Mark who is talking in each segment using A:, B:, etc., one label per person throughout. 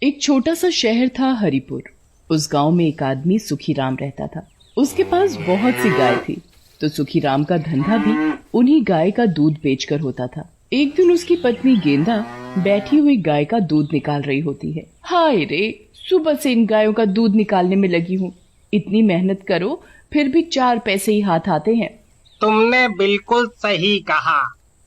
A: एक छोटा सा शहर था हरिपुर। उस गांव में एक आदमी सुखीराम रहता था। उसके पास बहुत सी गाय थी, तो सुखीराम का धंधा भी उन्हीं गाय का दूध बेचकर होता था। एक दिन उसकी पत्नी गेंदा बैठी हुई गाय का दूध निकाल रही होती है। हाय रे, सुबह से इन गायों का दूध निकालने में लगी हूँ। इतनी मेहनत करो फिर भी 4 पैसे ही हाथ आते हैं।
B: तुमने बिल्कुल सही कहा।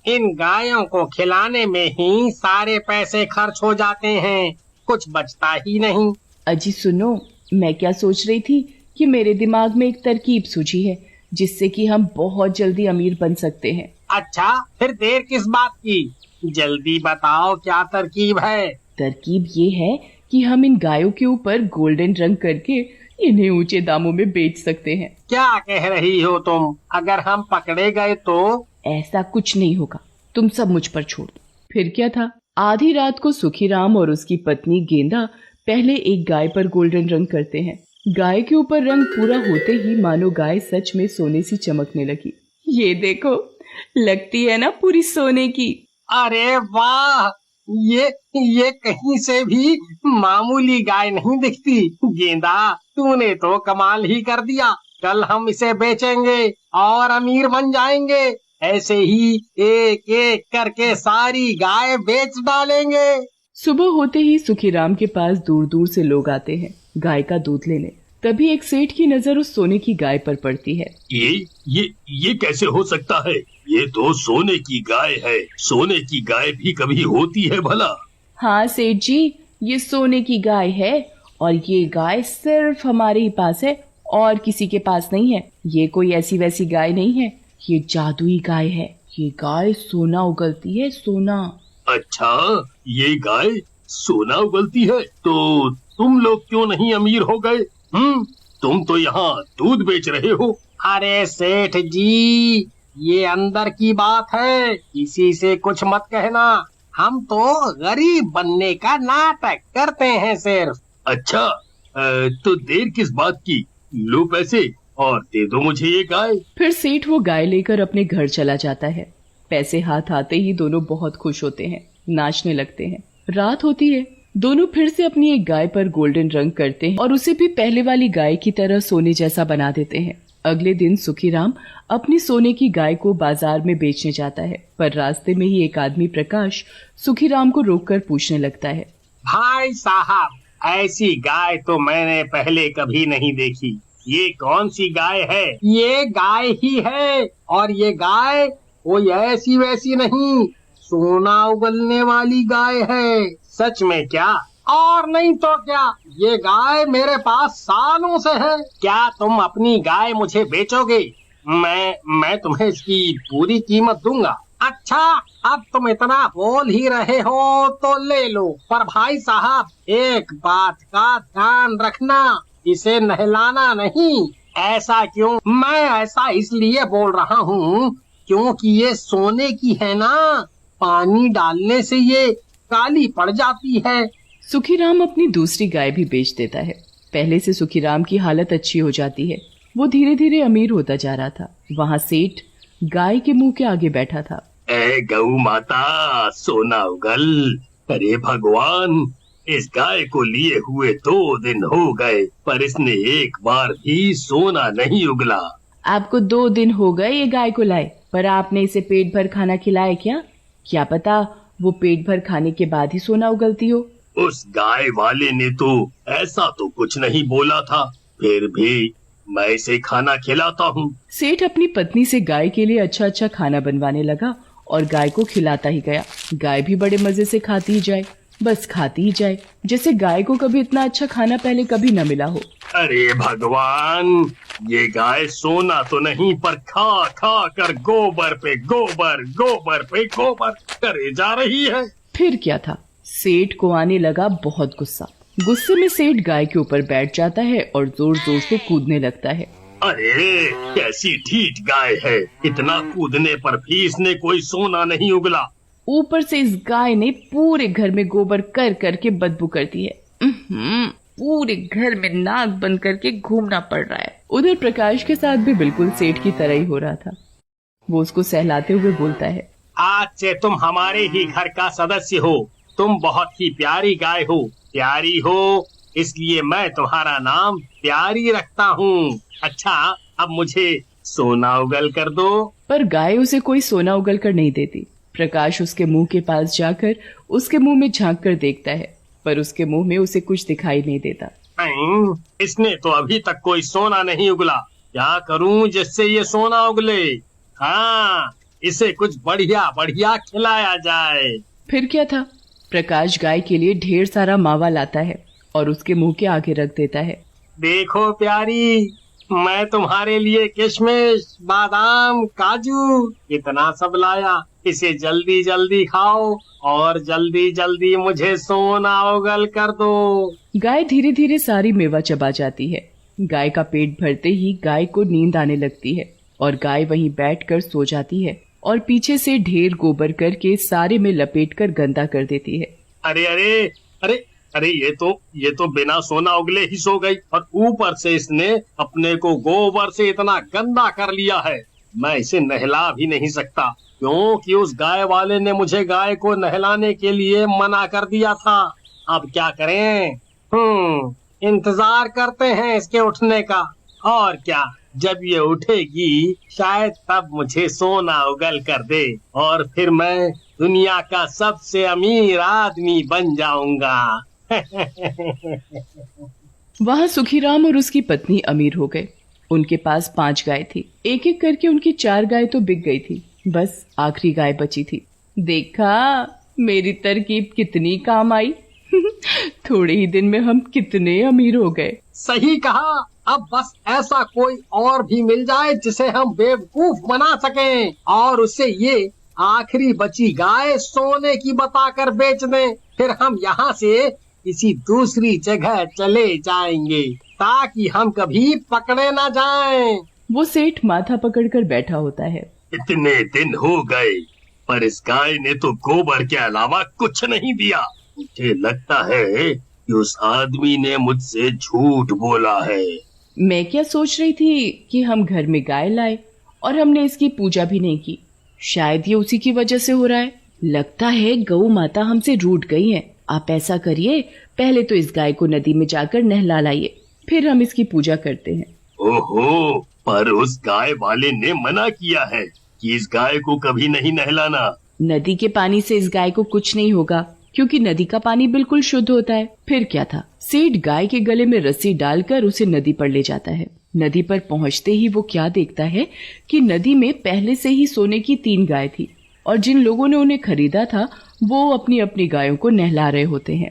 B: इन गायों को खिलाने में ही सारे पैसे खर्च हो जाते हैं, कुछ बचता ही नहीं।
A: अजी सुनो, मैं क्या सोच रही थी कि मेरे दिमाग में एक तरकीब सूझी है जिससे कि हम बहुत जल्दी अमीर बन सकते हैं।
B: अच्छा, फिर देर किस बात की? जल्दी बताओ, क्या तरकीब है?
A: तरकीब ये है कि हम इन गायों के ऊपर गोल्डन रंग करके इन्हें ऊंचे दामों में बेच सकते हैं।
B: क्या कह रही हो तुम? अगर हम पकड़े गए तो?
A: ऐसा कुछ नहीं होगा, तुम सब मुझ पर छोड़ दो। फिर क्या था, आधी रात को सुखीराम और उसकी पत्नी गेंदा पहले एक गाय पर गोल्डन रंग करते हैं। गाय के ऊपर रंग पूरा होते ही मानो गाय सच में सोने सी चमकने लगी। ये देखो, लगती है ना पूरी सोने की।
B: अरे वाह, ये कहीं से भी मामूली गाय नहीं दिखती। गेंदा, तूने तो कमाल ही कर दिया। कल हम इसे बेचेंगे और अमीर बन जाएंगे। ऐसे ही एक एक करके सारी गाय बेच डालेंगे।
A: सुबह होते ही सुखीराम के पास दूर दूर से लोग आते हैं गाय का दूध लेने। तभी एक सेठ की नजर उस सोने की गाय पर पड़ती है।
C: ये कैसे हो सकता है? ये तो सोने की गाय है। सोने की गाय भी कभी होती है भला?
A: हाँ सेठ जी, ये सोने की गाय है और ये गाय सिर्फ हमारे ही पास है और किसी के पास नहीं है। ये कोई ऐसी वैसी गाय नहीं है, ये जादुई गाय है। ये गाय सोना उगलती है, सोना।
C: अच्छा, ये गाय सोना उगलती है तो तुम लोग क्यों नहीं अमीर हो गए? तुम तो यहाँ दूध बेच रहे हो।
B: अरे सेठ जी, ये अंदर की बात है, किसी से कुछ मत कहना। हम तो गरीब बनने का नाटक करते हैं सिर्फ।
C: अच्छा, तो देर किस बात की? लो पैसे और दे दो मुझे ये गाय।
A: फिर सेठ वो गाय लेकर अपने घर चला जाता है। पैसे हाथ आते ही दोनों बहुत खुश होते हैं, नाचने लगते हैं। रात होती है, दोनों फिर से अपनी एक गाय पर गोल्डन रंग करते हैं और उसे भी पहले वाली गाय की तरह सोने जैसा बना देते हैं। अगले दिन सुखीराम अपनी सोने की गाय को बाजार में बेचने जाता है, पर रास्ते में ही एक आदमी प्रकाश सुखीराम को रोककर पूछने लगता है।
B: भाई साहब, ऐसी गाय तो मैंने पहले कभी नहीं देखी। ये कौन सी गाय है? ये गाय ही है, और ये गाय कोई ऐसी वैसी नहीं, सोना उगलने वाली गाय है। सच में क्या? और नहीं तो क्या, ये गाय मेरे पास सालों से है। क्या तुम अपनी गाय मुझे बेचोगे? मैं तुम्हें इसकी पूरी कीमत दूंगा। अच्छा, अब तुम इतना बोल ही रहे हो तो ले लो, पर भाई साहब एक बात का ध्यान रखना, इसे नहलाना नहीं। ऐसा क्यों? मैं ऐसा इसलिए बोल रहा हूँ क्योंकि ये सोने की है ना, पानी डालने से ये काली पड़ जाती है।
A: सुखीराम अपनी दूसरी गाय भी बेच देता है। पहले से सुखीराम की हालत अच्छी हो जाती है, वो धीरे धीरे अमीर होता जा रहा था। वहाँ सेठ गाय के मुंह के आगे बैठा था।
C: ए गऊ माता, सोना उगल। अरे भगवान, इस गाय को लिए हुए 2 दिन हो गए, पर इसने एक बार भी सोना नहीं उगला।
A: आपको 2 दिन हो गए ये गाय को लाए, पर आपने इसे पेट भर खाना खिलाया क्या? क्या पता वो पेट भर खाने के बाद ही सोना उगलती हो।
C: उस गाय वाले ने तो ऐसा तो कुछ नहीं बोला था, फिर भी मैं इसे खाना खिलाता हूँ।
A: सेठ अपनी पत्नी से गाय के लिए अच्छा अच्छा खाना बनवाने लगा और गाय को खिलाता ही गया। गाय भी बड़े मजे से खाती ही जाए, बस खाती ही जाए, जैसे गाय को कभी इतना अच्छा खाना पहले कभी न मिला हो।
C: अरे भगवान, ये गाय सोना तो नहीं, पर खा खा कर गोबर पे गोबर, गोबर पे गोबर करे जा रही है।
A: फिर क्या था, सेठ को आने लगा बहुत गुस्सा। गुस्से में सेठ गाय के ऊपर बैठ जाता है और जोर जोर से कूदने लगता है।
C: अरे कैसी ठीठ गाय है, इतना कूदने पर भी इसने कोई सोना नहीं उगला।
A: ऊपर से इस गाय ने पूरे घर में गोबर कर करके बदबू कर दी है। पूरे घर में नाक बंद करके घूमना पड़ रहा है। उधर प्रकाश के साथ भी बिल्कुल सेठ की तरह ही हो रहा था। वो उसको सहलाते हुए बोलता है,
B: आज से तुम हमारे ही घर का सदस्य हो। तुम बहुत ही प्यारी गाय हो, प्यारी हो इसलिए मैं तुम्हारा नाम प्यारी रखता हूँ। अच्छा, अब मुझे सोना उगल कर दो।
A: पर गाय उसे कोई सोना उगल कर नहीं देती। प्रकाश उसके मुंह के पास जाकर उसके मुंह में झांक कर देखता है, पर उसके मुंह में उसे कुछ दिखाई नहीं देता।
B: इसने तो अभी तक कोई सोना नहीं उगला, क्या करूं जिससे ये सोना उगले? हाँ, इसे कुछ बढ़िया बढ़िया खिलाया जाए।
A: फिर क्या था, प्रकाश गाय के लिए ढेर सारा मावा लाता है और उसके मुंह के आगे रख देता है।
B: देखो प्यारी, मैं तुम्हारे लिए किशमिश, बादाम, काजू इतना सब लाया। इसे जल्दी जल्दी खाओ और जल्दी जल्दी मुझे सोना उगल कर दो।
A: गाय धीरे धीरे सारी मेवा चबा जाती है। गाय का पेट भरते ही गाय को नींद आने लगती है और गाय वहीं बैठकर सो जाती है और पीछे से ढेर गोबर करके सारे में लपेटकर गंदा कर देती है।
B: अरे अरे अरे अरे, ये तो बिना सोना उगले ही सो गई और ऊपर से इसने अपने को गोबर से इतना गंदा कर लिया है। मैं इसे नहला भी नहीं सकता, क्योंकि उस गाय वाले ने मुझे गाय को नहलाने के लिए मना कर दिया था। अब क्या करें? इंतजार करते हैं इसके उठने का। और क्या, जब ये उठेगी शायद तब मुझे सोना उगल कर दे और फिर मैं दुनिया का सबसे अमीर आदमी बन जाऊंगा।
A: वहाँ सुखीराम और उसकी पत्नी अमीर हो गए। उनके पास 5 गाय थी। एक एक करके उनकी 4 गाय तो बिक गई थी, बस आखिरी गाय बची थी। देखा, मेरी तरकीब कितनी काम आई। थोड़े ही दिन में हम कितने अमीर हो गए।
B: सही कहा। अब बस ऐसा कोई और भी मिल जाए जिसे हम बेवकूफ बना सकें और उसे ये आखिरी बची गाय सोने की बताकर बेच दें। फिर हम यहाँ से किसी दूसरी जगह चले जाएंगे ताकि हम कभी पकड़े ना जाएं।
A: वो सेठ माथा पकड़कर बैठा होता है।
C: इतने दिन हो गए पर इस गाय ने तो गोबर के अलावा कुछ नहीं दिया। मुझे लगता है कि उस आदमी ने मुझसे झूठ बोला है।
A: मैं क्या सोच रही थी कि हम घर में गाय लाए और हमने इसकी पूजा भी नहीं की। शायद ये उसी की वजह से हो रहा है। लगता है गौ माता हमसे रूठ गई है। आप ऐसा करिए, पहले तो इस गाय को नदी में जाकर नहला लाइए, फिर हम इसकी पूजा करते हैं।
C: ओहो, पर उस गाय वाले ने मना किया है कि इस गाय को कभी नहीं नहलाना।
A: नदी के पानी से इस गाय को कुछ नहीं होगा, क्योंकि नदी का पानी बिल्कुल शुद्ध होता है। फिर क्या था, सेठ गाय के गले में रस्सी डालकर उसे नदी पर ले जाता है। नदी पर पहुंचते ही वो क्या देखता है कि नदी में पहले से ही सोने की 3 गाय थी और जिन लोगों ने उन्हें खरीदा था वो अपनी अपनी गायों को नहला रहे होते हैं।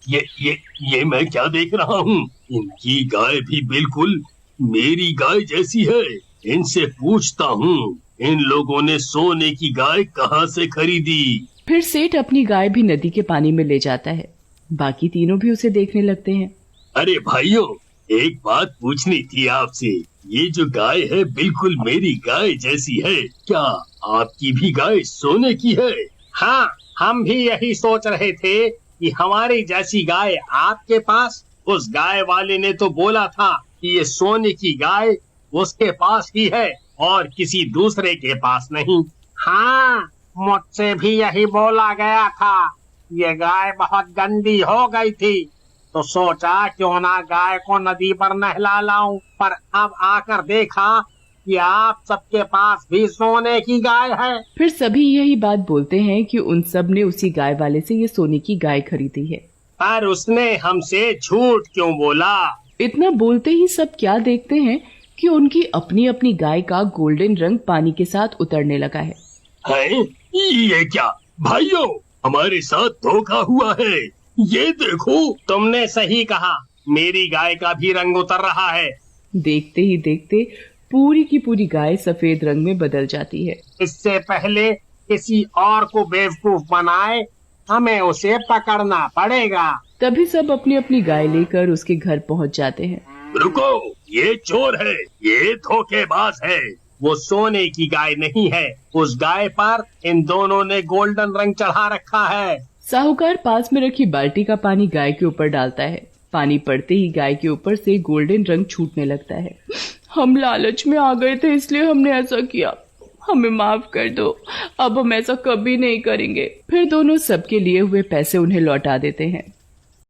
C: ये मैं क्या देख रहा हूँ? इनकी गाय भी बिल्कुल मेरी गाय जैसी है। इनसे पूछता हूँ, इन लोगों ने सोने की गाय कहाँ से खरीदी?
A: फिर सेठ अपनी गाय भी नदी के पानी में ले जाता है। बाकी तीनों भी उसे देखने लगते हैं।
C: अरे भाइयों, एक बात पूछनी थी आपसे। ये जो गाय है बिल्कुल मेरी गाय जैसी है, क्या आपकी भी गाय सोने की है?
B: हाँ, हम भी यही सोच रहे थे कि हमारी जैसी गाय आपके पास। उस गाय वाले ने तो बोला था कि ये सोने की गाय उसके पास ही है और किसी दूसरे के पास नहीं। हाँ, मुझसे भी यही बोला गया था। ये गाय बहुत गंदी हो गई थी, तो सोचा क्यों ना गाय को नदी पर नहला लाऊं, पर अब आकर देखा कि आप सबके पास भी सोने की गाय है।
A: फिर सभी यही बात बोलते हैं कि उन सब ने उसी गाय वाले से ये सोने की गाय खरीदी है।
B: पर उसने हमसे झूठ क्यों बोला?
A: इतना बोलते ही सब क्या देखते हैं कि उनकी अपनी अपनी गाय का गोल्डन रंग पानी के साथ उतरने लगा है।
C: ये क्या भाइयों, हमारे साथ धोखा हुआ है। ये देखो।
B: तुमने सही कहा, मेरी गाय का भी रंग उतर रहा है।
A: देखते ही देखते पूरी की पूरी गाय सफेद रंग में बदल जाती है।
B: इससे पहले किसी और को बेवकूफ बनाए, हमें उसे पकड़ना पड़ेगा।
A: तभी सब अपनी अपनी गाय लेकर उसके घर पहुंच जाते हैं।
C: रुको, ये चोर है, ये धोखेबाज है।
B: वो सोने की गाय नहीं है, उस गाय पर इन दोनों ने गोल्डन रंग चढ़ा रखा है।
A: साहूकार पास में रखी बाल्टी का पानी गाय के ऊपर डालता है। पानी पड़ते ही गाय के ऊपर से गोल्डन रंग छूटने लगता है। हम लालच में आ गए थे, इसलिए हमने ऐसा किया। हमें माफ कर दो, अब हम ऐसा कभी नहीं करेंगे। फिर दोनों सबके लिए हुए पैसे उन्हें लौटा देते हैं।